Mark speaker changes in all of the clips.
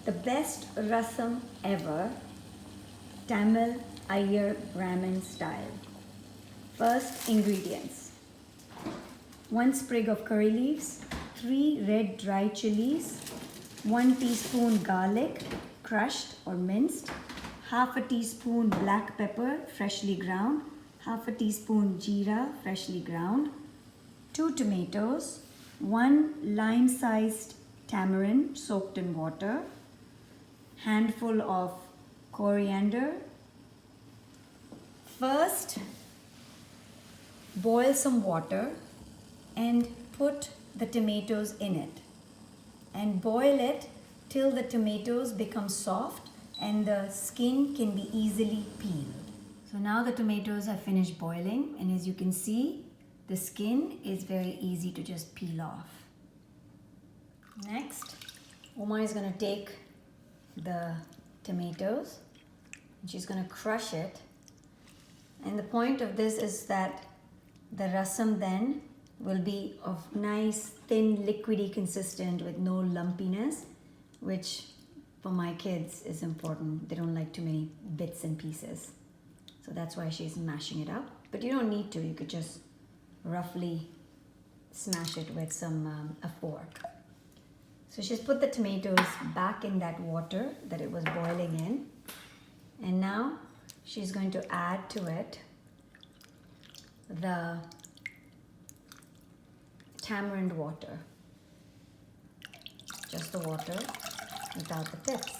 Speaker 1: The best rasam ever, Tamil Iyer Brahmin style. First ingredients: 1 sprig of curry leaves, 3 red dry chilies, 1 teaspoon garlic, crushed or minced, half a teaspoon black pepper, freshly ground, half a teaspoon jeera, freshly ground, 2 tomatoes, 1 lime-sized tamarind soaked in water, handful of coriander. First, boil some water and put the tomatoes in it, and boil it till the tomatoes become soft and the skin can be easily peeled. So now the tomatoes have finished boiling, and as you can see, the skin is very easy to just peel off. Next, Uma is going to take the tomatoes and she's going to crush it. And the point of this is that the rasam then will be of nice, thin, liquidy consistent with no lumpiness, which for my kids is important. They don't like too many bits and pieces. So that's why she's mashing it up. But you don't need to. You could just roughly smash it with a fork. So she's put the tomatoes back in that water that it was boiling in. And now she's going to add to it the tamarind water. Just the water without the pips.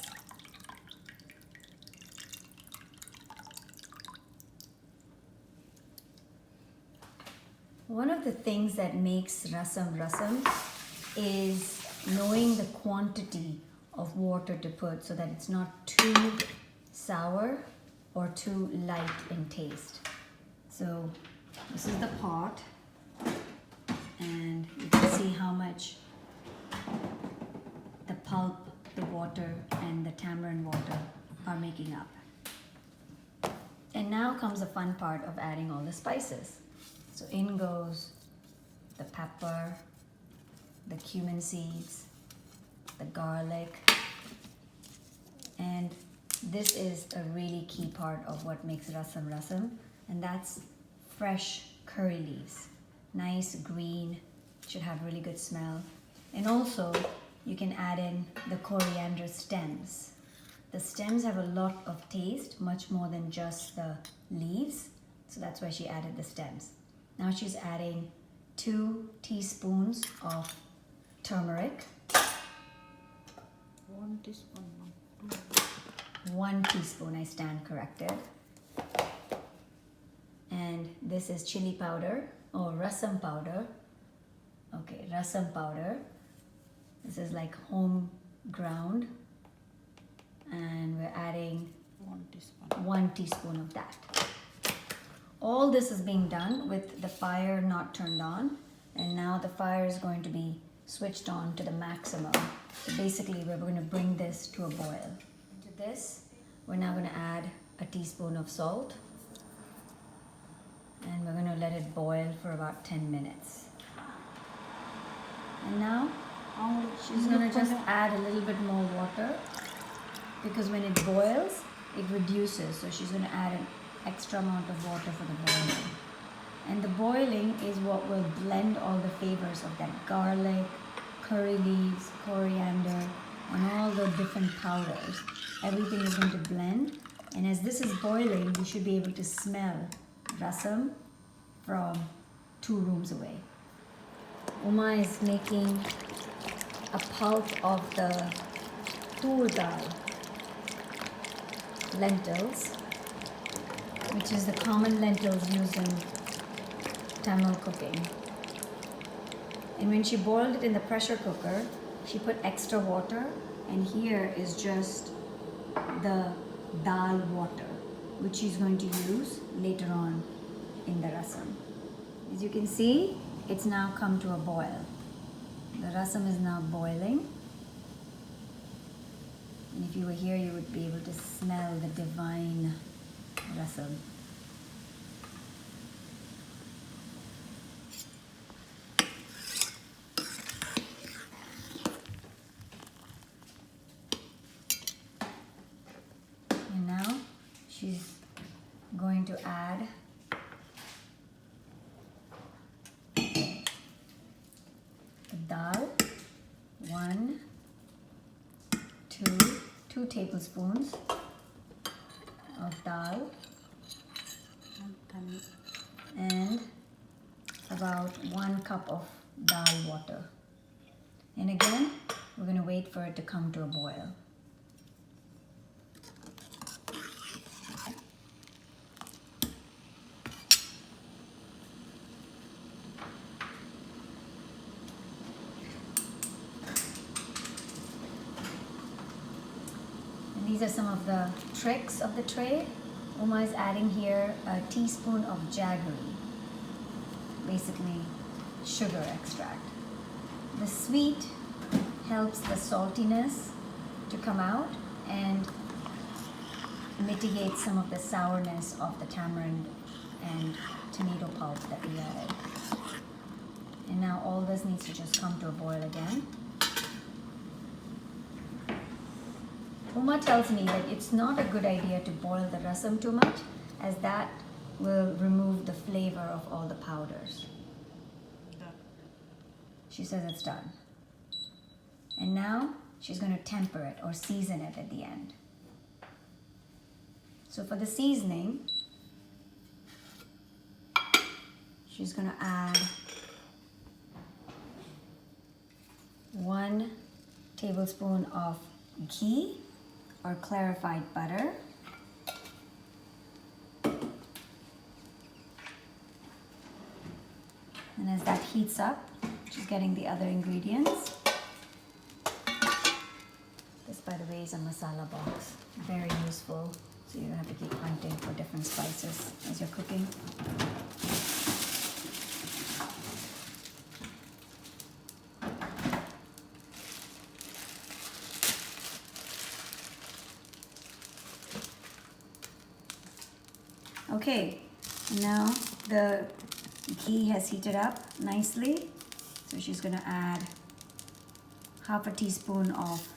Speaker 1: One of the things that makes rasam is knowing the quantity of water to put so that it's not too sour or too light in taste. So this is the pot, and you can see how much the pulp, the water, and the tamarind water are making up. And now comes the fun part of adding all the spices. So in goes the pepper, the cumin seeds, the garlic, and this is a really key part of what makes rasam, and that's fresh curry leaves. Nice green, should have really good smell. And also you can add in the coriander stems. The stems have a lot of taste, much more than just the leaves, so that's why she added the stems. Now she's adding 2 teaspoons of turmeric.
Speaker 2: 1 teaspoon.
Speaker 1: 1 teaspoon, I stand corrected. And this is chili powder or rasam powder. Okay, rasam powder. This is like home ground. And we're adding
Speaker 2: 1 teaspoon.
Speaker 1: 1 teaspoon of that. All this is being done with the fire not turned on, and now the fire is going to be switched on to the maximum. So basically we're going to bring this to a boil. To this, we're now going to add a teaspoon of salt, and we're going to let it boil for about 10 minutes. And now she's going to just add a little bit more water, because when it boils, it reduces. So she's going to add an extra amount of water for the boiling. And the boiling is what will blend all the flavors of that garlic, curry leaves, coriander, and all the different powders. Everything is going to blend. And as this is boiling, you should be able to smell rasam from 2 rooms away. Uma is making a pulp of the tur dal, lentils, which is the common lentils used in Tamil cooking. And when she boiled it in the pressure cooker, she put extra water, and here is just the dal water, which she's going to use later on in the rasam. As you can see, it's now come to a boil. The rasam is now boiling. And if you were here, you would be able to smell the divine rasam. she's going to add the dal. 1, 2 tablespoons of dal, and about 1 cup of dal water. And again, we're going to wait for it to come to a boil. And these are some of the tricks of the tray. Uma is adding here a teaspoon of jaggery, basically sugar extract. The sweet helps the saltiness to come out and mitigate some of the sourness of the tamarind and tomato pulp that we added. And now all this needs to just come to a boil again. Uma tells me that it's not a good idea to boil the rasam too much, as that will remove the flavor of all the powders. She says it's done. And now she's going to temper it or season it at the end. So for the seasoning, she's going to add 1 tablespoon of ghee or clarified butter. And as that heats up, she's getting the other ingredients. This, by the way, is a masala box. Very useful, so you don't have to keep hunting for different spices as you're cooking. Okay, now the ghee has heated up nicely, so she's going to add half a teaspoon of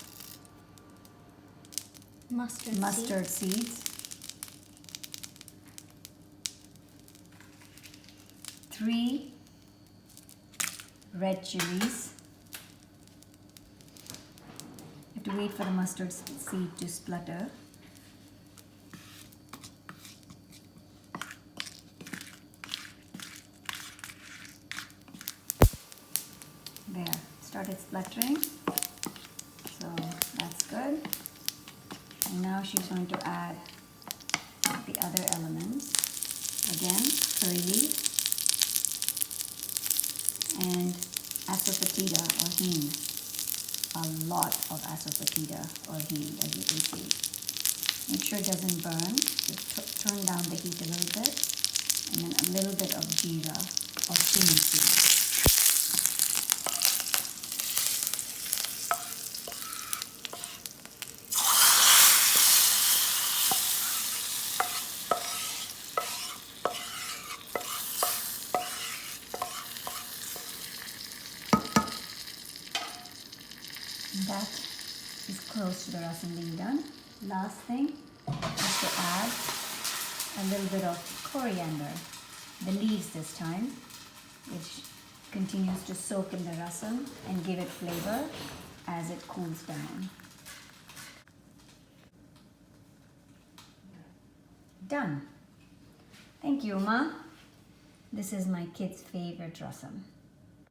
Speaker 1: mustard seeds, 3 red chilies. You have to wait for the mustard seed to splutter. There, started spluttering, so that's good. And now she's going to add the other elements. Again, curry leaf and asafoetida or hing. A lot of asafoetida or hing, as you can see. Make sure it doesn't burn. Just turn down the heat a little bit, and then a little bit of jeera or cinnamon seed. That is close to the rasam being done. Last thing is to add a little bit of coriander, the leaves this time, which continues to soak in the rasam and give it flavor as it cools down. Done. Thank you, Uma. This is my kid's favorite rasam.